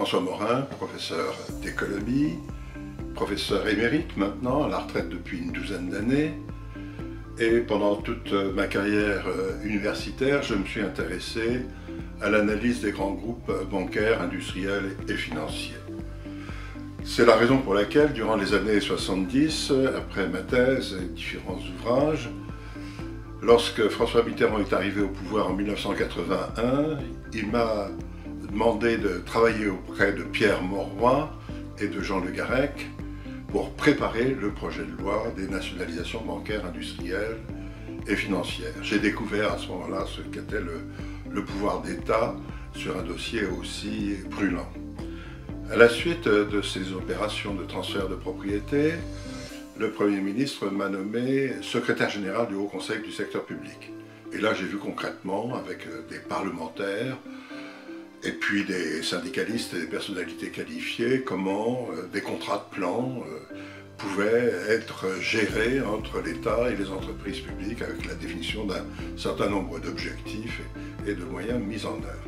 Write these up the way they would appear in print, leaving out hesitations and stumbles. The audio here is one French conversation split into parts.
François Morin, professeur d'économie, professeur émérite maintenant, à la retraite depuis une douzaine d'années. Et pendant toute ma carrière universitaire, je me suis intéressé à l'analyse des grands groupes bancaires, industriels et financiers. C'est la raison pour laquelle, durant les années 70, après ma thèse et différents ouvrages, lorsque François Mitterrand est arrivé au pouvoir en 1981, il m'a demandé de travailler auprès de Pierre Mauroy et de Jean Le Garec pour préparer le projet de loi des nationalisations bancaires, industrielles et financières. J'ai découvert à ce moment-là ce qu'était le pouvoir d'État sur un dossier aussi brûlant. À la suite de ces opérations de transfert de propriété, le Premier ministre m'a nommé secrétaire général du Haut Conseil du secteur public. Et là, j'ai vu concrètement, avec des parlementaires, et puis des syndicalistes et des personnalités qualifiées, comment des contrats de plan pouvaient être gérés entre l'État et les entreprises publiques avec la définition d'un certain nombre d'objectifs et de moyens mis en œuvre.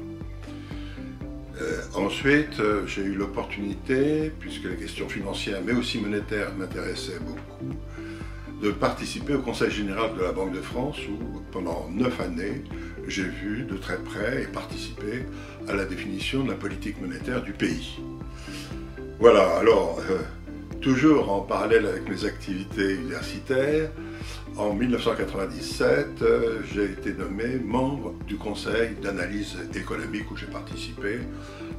Ensuite, j'ai eu l'opportunité, puisque les questions financières mais aussi monétaires m'intéressaient beaucoup, de participer au Conseil général de la Banque de France où, pendant 9 années, j'ai vu de très près et participé à la définition de la politique monétaire du pays. Voilà, alors, toujours en parallèle avec mes activités universitaires, en 1997, j'ai été nommé membre du Conseil d'analyse économique où j'ai participé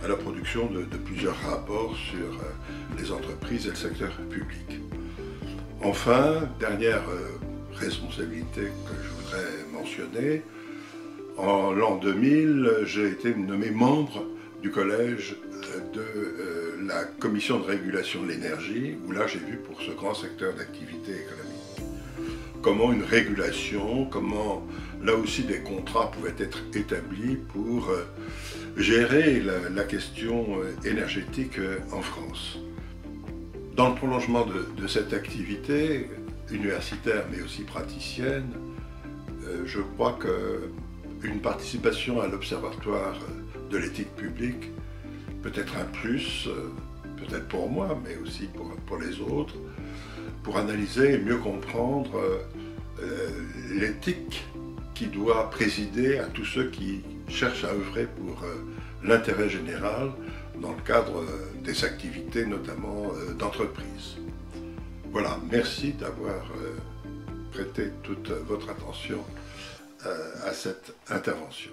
à la production de plusieurs rapports sur les entreprises et le secteur public. Enfin, dernière responsabilité que je voudrais mentionner, en l'an 2000, j'ai été nommé membre du collège de la Commission de régulation de l'énergie, où là j'ai vu pour ce grand secteur d'activité économique comment une régulation, comment là aussi des contrats pouvaient être établis pour gérer la question énergétique en France. Dans le prolongement de cette activité universitaire mais aussi praticienne, je crois qu'une participation à l'Observatoire de l'éthique publique peut être un plus, peut-être pour moi, mais aussi pour les autres, pour analyser et mieux comprendre l'éthique qui doit présider à tous ceux qui cherchent à œuvrer pour l'intérêt général dans le cadre des activités, notamment d'entreprise. Voilà, merci d'avoir prêté toute votre attention à cette intervention.